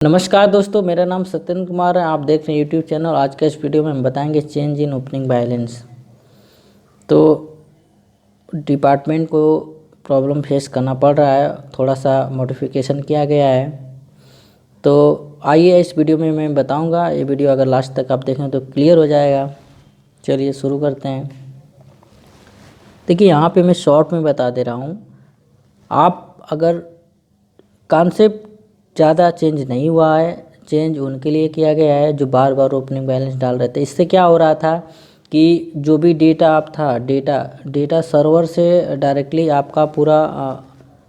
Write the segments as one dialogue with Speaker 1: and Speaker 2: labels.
Speaker 1: नमस्कार दोस्तों, मेरा नाम सत्येंद्र कुमार है। आप देख रहे हैं यूट्यूब चैनल। आज के इस वीडियो में हम बताएंगे चेंज इन ओपनिंग बैलेंस। तो डिपार्टमेंट को प्रॉब्लम फेस करना पड़ रहा है, थोड़ा सा मॉडिफिकेशन किया गया है। तो आइए इस वीडियो में मैं बताऊंगा। ये वीडियो अगर लास्ट तक आप देखें तो क्लियर हो जाएगा। चलिए शुरू करते हैं। देखिए यहाँ पे मैं शॉर्ट में बता दे रहा हूँ। आप अगर कॉन्सेप्ट ज़्यादा चेंज नहीं हुआ है, चेंज उनके लिए किया गया है जो बार बार ओपनिंग बैलेंस डाल रहे थे। इससे क्या हो रहा था कि जो भी डेटा आप था डेटा सर्वर से डायरेक्टली आपका पूरा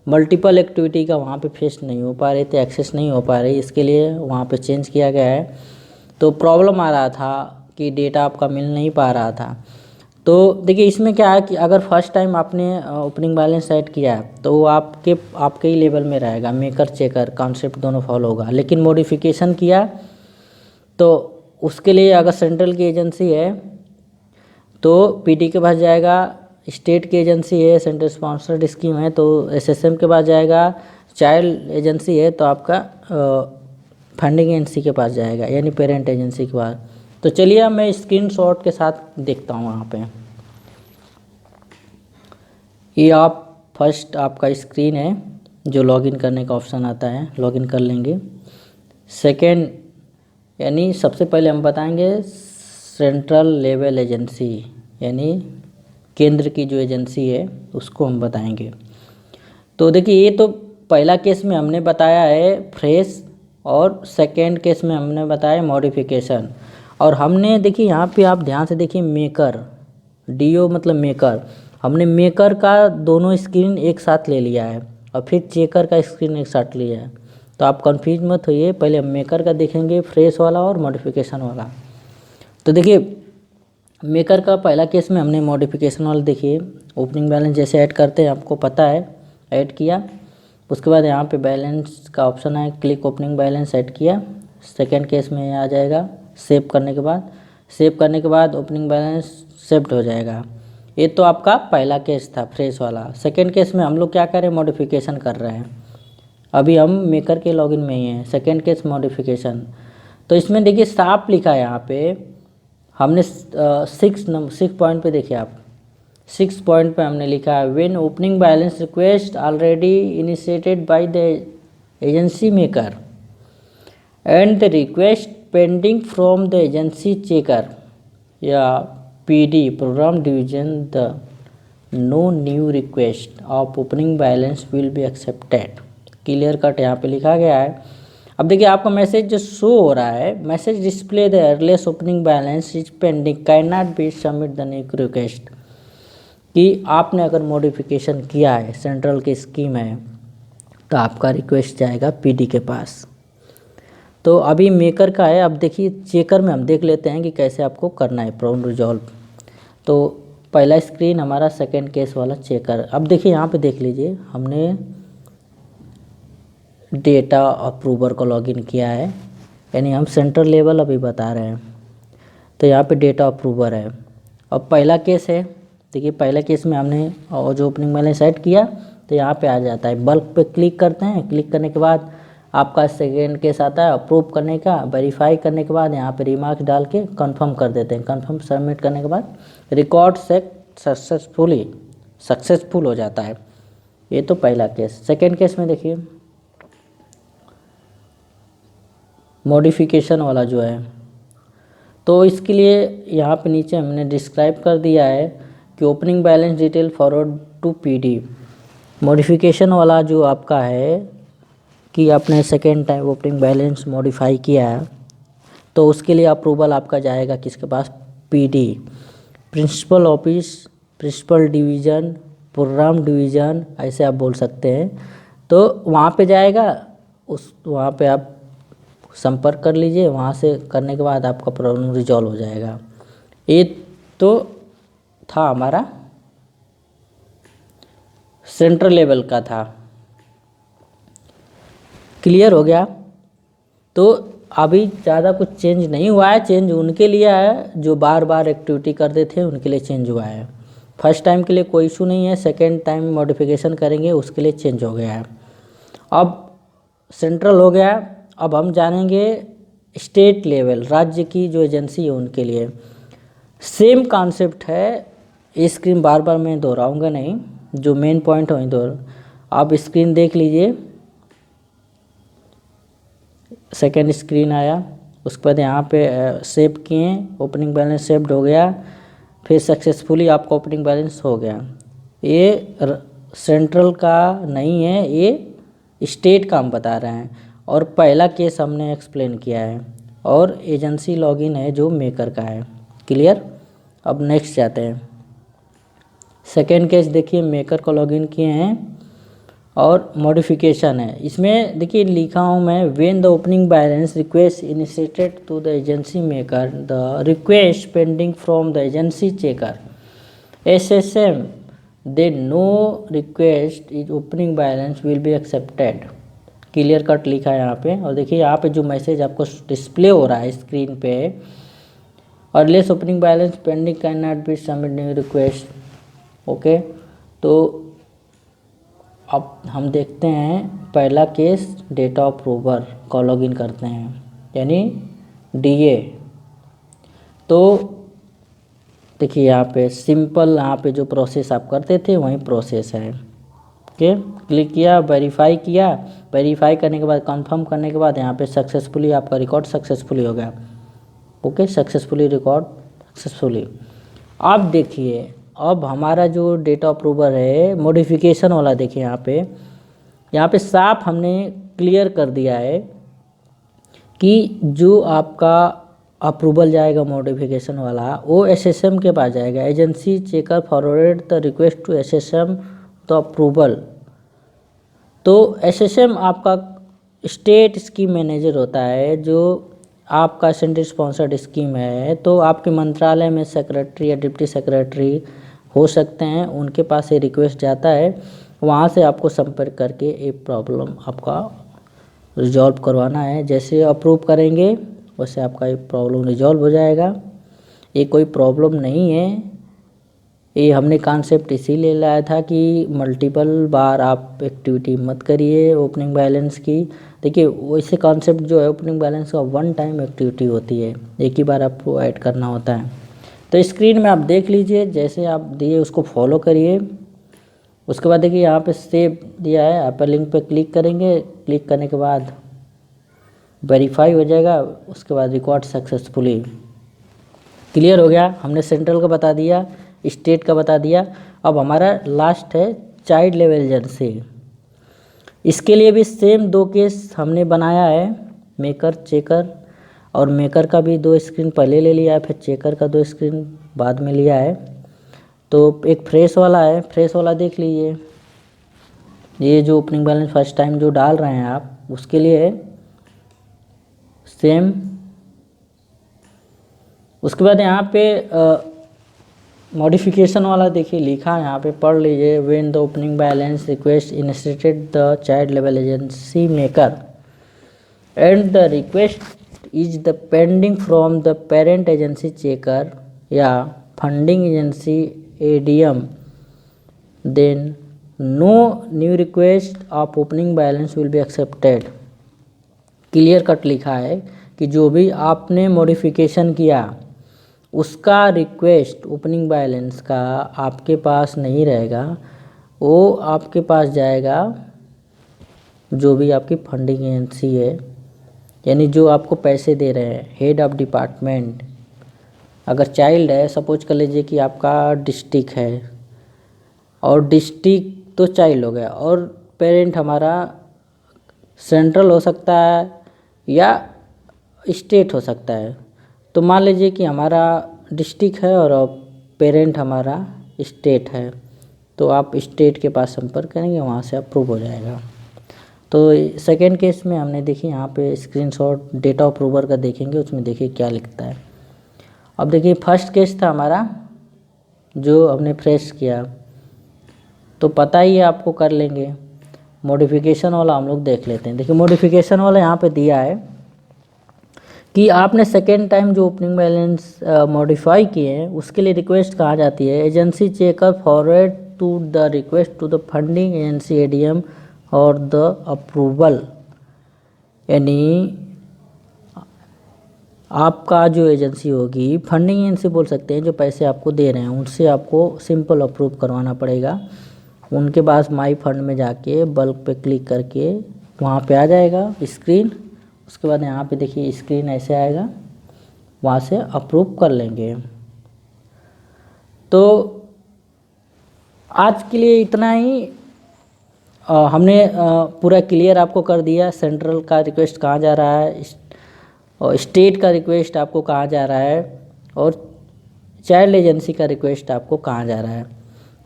Speaker 1: मल्टीपल एक्टिविटी का वहाँ पे फेस नहीं हो पा रहे थे, एक्सेस नहीं हो पा रही। इसके लिए वहाँ पे चेंज किया गया है। तो प्रॉब्लम आ रहा था कि डेटा आपका मिल नहीं पा रहा था। तो देखिए इसमें क्या है कि अगर फर्स्ट टाइम आपने ओपनिंग बैलेंस सेट किया है तो वो आपके ही लेवल में रहेगा, मेकर चेकर कॉन्सेप्ट दोनों फॉलो होगा। लेकिन मॉडिफिकेशन किया तो उसके लिए अगर सेंट्रल की एजेंसी है तो पीडी के पास जाएगा, स्टेट की एजेंसी है, सेंट्रल स्पॉन्सर्ड स्कीम है तो एसएसएम के पास जाएगा, चाइल्ड एजेंसी है तो आपका फंडिंग एजेंसी के पास जाएगा, यानी पेरेंट एजेंसी के पास। तो चलिए अब मैं स्क्रीनशॉट के साथ देखता हूँ। वहाँ पे ये आप फर्स्ट आपका स्क्रीन है जो लॉगिन करने का ऑप्शन आता है, लॉगिन कर लेंगे। सेकंड यानी सबसे पहले हम बताएंगे सेंट्रल लेवल एजेंसी, यानी केंद्र की जो एजेंसी है उसको हम बताएंगे। तो देखिए ये तो पहला केस में हमने बताया है फ्रेश, और सेकेंड केस में हमने बताया मॉडिफिकेशन। और हमने देखिए यहाँ पे आप ध्यान से देखिए मेकर, डीओ मतलब मेकर, हमने मेकर का दोनों स्क्रीन एक साथ ले लिया है और फिर चेकर का स्क्रीन एक साथ लिया है। तो आप कंफ्यूज मत होइए, पहले हम मेकर का देखेंगे, फ्रेश वाला और मॉडिफिकेशन वाला। तो देखिए मेकर का पहला केस में हमने मॉडिफिकेशन वाला देखिए ओपनिंग बैलेंस जैसे ऐड करते हैं आपको पता है, ऐड किया। उसके बाद यहाँ पे बैलेंस का ऑप्शन है, क्लिक ओपनिंग बैलेंस ऐड किया। सेकेंड केस में आ जाएगा सेव करने के बाद ओपनिंग बैलेंस सेव्ड हो जाएगा। ये तो आपका पहला केस था फ्रेश वाला। सेकेंड केस में हम लोग क्या कर रहे हैं, मॉडिफिकेशन कर रहे हैं। अभी हम मेकर के लॉगिन में ही हैं। Second case modification. तो इसमें देखिए साफ लिखा है यहाँ पे, हमने 6 पॉइंट पे देखिए आप 6 पॉइंट पे हमने लिखा है when opening balance request already initiated by the agency maker and the request pending from the agency checker या PD program division, the no new request of opening balance will be accepted. Clear cut यहाँ पे लिखा गया है। अब देखिए आपका message जो शो हो रहा है, message display the earliest opening balance is pending can not be submit the new request. कि आपने अगर मॉडिफिकेशन किया है, सेंट्रल की स्कीम है, तो आपका रिक्वेस्ट जाएगा पीडी के पास। तो अभी मेकर का है। अब देखिए चेकर में हम देख लेते हैं कि कैसे आपको करना है प्रॉब्लम रिजॉल्व। तो पहला स्क्रीन हमारा सेकेंड केस वाला चेकर। अब देखिए यहाँ पे देख लीजिए हमने डेटा अप्रूवर को लॉगिन किया है, यानी हम सेंट्रल लेवल अभी बता रहे हैं। तो यहाँ पे डेटा अप्रूवर है। अब पहला केस है, देखिए पहला केस में हमने जो ओपनिंग बैलेंस सेट किया तो यहाँ पे आ जाता है, बल्क पे क्लिक करते हैं। क्लिक करने के बाद आपका सेकेंड केस आता है अप्रूव करने का। वेरीफाई करने के बाद यहाँ पे रिमार्क डाल के कंफर्म कर देते हैं। कंफर्म सबमिट करने के बाद रिकॉर्ड सेट सक्सेसफुल हो जाता है। ये तो पहला केस। सेकेंड केस में देखिए मॉडिफिकेशन वाला जो है, तो इसके लिए यहाँ पे नीचे हमने डिस्क्राइब कर दिया है कि opening balance detail forward to PD. Modification वाला जो आपका है कि आपने second time opening balance modify किया है तो उसके लिए अप्रूवल आपका जाएगा किसके पास, PD, principal office, principal division, program division, ऐसे आप बोल सकते हैं। तो वहाँ पे जाएगा, वहाँ पे आप संपर्क कर लीजिए। वहाँ से करने के बाद आपका प्रॉब्लम रिजॉल्व हो जाएगा। ये तो था हमारा सेंट्रल लेवल का था। क्लियर हो गया। तो अभी ज़्यादा कुछ चेंज नहीं हुआ है। चेंज उनके लिए है जो बार बार एक्टिविटी करते थे, उनके लिए चेंज हुआ है। फर्स्ट टाइम के लिए कोई इशू नहीं है। सेकेंड टाइम मॉडिफिकेशन करेंगे उसके लिए चेंज हो गया है। अब सेंट्रल हो गया। अब हम जानेंगे स्टेट लेवल, राज्य की जो एजेंसी है उनके लिए। सेम कॉन्सेप्ट है, ये स्क्रीन बार बार मैं दोहराऊंगा नहीं, जो मेन पॉइंट है वहीं दोहरा। आप स्क्रीन देख लीजिए, सेकेंड स्क्रीन आया, उसके बाद यहाँ पे सेव किए, ओपनिंग बैलेंस सेव्ड हो गया, फिर सक्सेसफुली आपका ओपनिंग बैलेंस हो गया। ये सेंट्रल का नहीं है, ये स्टेट का हम बता रहे हैं, और पहला केस हमने एक्सप्लेन किया है, और एजेंसी लॉगिन है जो मेकर का है। क्लियर। अब नेक्स्ट जाते हैं। सेकेंड केस देखिए, मेकर को लॉगिन किए हैं और मॉडिफिकेशन है। इसमें देखिए लिखा हूँ मैं, when the opening balance request initiated to the agency maker, the request pending from the agency checker SSM, they no request is opening balance will be accepted. Clear cut लिखा है यहाँ पे। और देखिए यहाँ पे जो मैसेज आपको डिस्प्ले हो रहा है स्क्रीन पे, और less opening balance pending can not be submit new request. Okay, तो अब हम देखते हैं पहला केस, डेटा अप्रूवर को लॉगिन करते हैं, यानी DA। तो देखिए यहाँ पे सिंपल, यहाँ पे जो प्रोसेस आप करते थे वही प्रोसेस है। ओके, क्लिक किया, वेरीफाई किया, वेरीफाई करने के बाद कंफर्म करने के बाद यहाँ पे सक्सेसफुली आपका रिकॉर्ड सक्सेसफुली हो गया। Okay, successfully record successfully. अब देखिए, अब हमारा जो डेटा अप्रूवर है मॉडिफिकेशन वाला, देखिए यहाँ पे साफ हमने क्लियर कर दिया है कि जो आपका अप्रूवल जाएगा मॉडिफिकेशन वाला, वो SSM के पास जाएगा। Agency checker forwarded the request to SSM the approval. तो SSM आपका स्टेट स्कीम मैनेजर होता है, जो आपका सेंट्रल स्पॉन्सर्ड स्कीम है, तो आपके मंत्रालय में सेक्रेटरी या डिप्टी सेक्रेटरी हो सकते हैं, उनके पास ये रिक्वेस्ट जाता है, वहाँ से आपको संपर्क करके ये प्रॉब्लम आपका रिजॉल्व करवाना है। जैसे अप्रूव करेंगे वैसे आपका ये प्रॉब्लम रिजॉल्व हो जाएगा। ये कोई प्रॉब्लम नहीं है, ये हमने कॉन्सेप्ट इसीलिए लाया था कि मल्टीपल बार आप एक्टिविटी मत करिए ओपनिंग बैलेंस की। देखिए वैसे कॉन्सेप्ट जो है ओपनिंग बैलेंस का वन टाइम एक्टिविटी होती है, एक ही बार आपको ऐड करना होता है। तो स्क्रीन में आप देख लीजिए, जैसे आप दिए उसको फॉलो करिए। उसके बाद देखिए यहाँ पे सेव दिया है, आप लिंक पे क्लिक करेंगे, क्लिक करने के बाद वेरीफाई हो जाएगा, उसके बाद रिकॉर्ड सक्सेसफुली। क्लियर हो गया, हमने सेंट्रल का बता दिया, स्टेट का बता दिया। अब हमारा लास्ट है चाइल्ड लेवल एजेंसी। इसके लिए भी सेम दो केस हमने बनाया है, मेकर चेकर, और मेकर का भी 2 स्क्रीन पहले ले लिया है, फिर चेकर का 2 स्क्रीन बाद में लिया है। तो एक फ्रेश वाला है, फ्रेश वाला देख लीजिए, ये जो ओपनिंग बैलेंस फर्स्ट टाइम जो डाल रहे हैं आप, उसके लिए सेम। उसके बाद यहाँ पे मॉडिफिकेशन वाला देखिए लिखा है, यहाँ पे पढ़ लीजिए, when the opening balance request initiated the child level agency maker and the request is the pending from the parent agency checker या funding agency ADM, then no new request of opening balance will be accepted। Clear cut लिखा है कि जो भी आपने modification किया उसका request opening balance का आपके पास नहीं रहेगा, वो आपके पास जाएगा जो भी आपकी फंडिंग एजेंसी है, यानी जो आपको पैसे दे रहे हैं, हेड ऑफ डिपार्टमेंट। अगर चाइल्ड है, सपोज कर लीजिए कि आपका डिस्ट्रिक्ट है, और डिस्ट्रिक्ट तो चाइल्ड हो गया, और पेरेंट हमारा सेंट्रल हो सकता है या स्टेट हो सकता है। तो मान लीजिए कि हमारा डिस्ट्रिक्ट है और पेरेंट हमारा स्टेट है, तो आप स्टेट के पास संपर्क करेंगे, वहाँ से अप्रूव हो जाएगा। तो सेकेंड केस में हमने देखिए यहाँ पे स्क्रीनशॉट डेटा अप्रूवर का देखेंगे, उसमें देखिए क्या लिखता है। अब देखिए फर्स्ट केस था हमारा जो हमने फ्रेश किया, तो पता ही है आपको, कर लेंगे। मॉडिफिकेशन वाला हम लोग देख लेते हैं। देखिए मॉडिफिकेशन वाला यहाँ पे दिया है कि आपने सेकेंड टाइम जो ओपनिंग बैलेंस मॉडिफाई किए हैं उसके लिए रिक्वेस्ट कहाँ जाती है, agency checker forward to the request to the funding agency ADM और द अप्रूवल यानी आपका जो एजेंसी होगी, फंडिंग एजेंसी बोल सकते हैं, जो पैसे आपको दे रहे हैं उनसे आपको सिंपल अप्रूव करवाना पड़ेगा। उनके पास माई फंड में जाके बल्क पे क्लिक करके वहाँ पे आ जाएगा स्क्रीन। उसके बाद यहाँ पे देखिए स्क्रीन ऐसे आएगा, वहाँ से अप्रूव कर लेंगे। तो आज के लिए इतना ही। हमने पूरा क्लियर आपको कर दिया, सेंट्रल का रिक्वेस्ट कहाँ जा रहा है और स्टेट का रिक्वेस्ट आपको कहाँ जा रहा है और चाइल्ड एजेंसी का रिक्वेस्ट आपको कहाँ जा रहा है।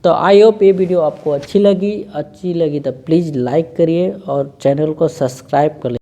Speaker 1: तो आई होप ये वीडियो आपको अच्छी लगी तो प्लीज़ लाइक करिए और चैनल को सब्सक्राइब कर लीजिए।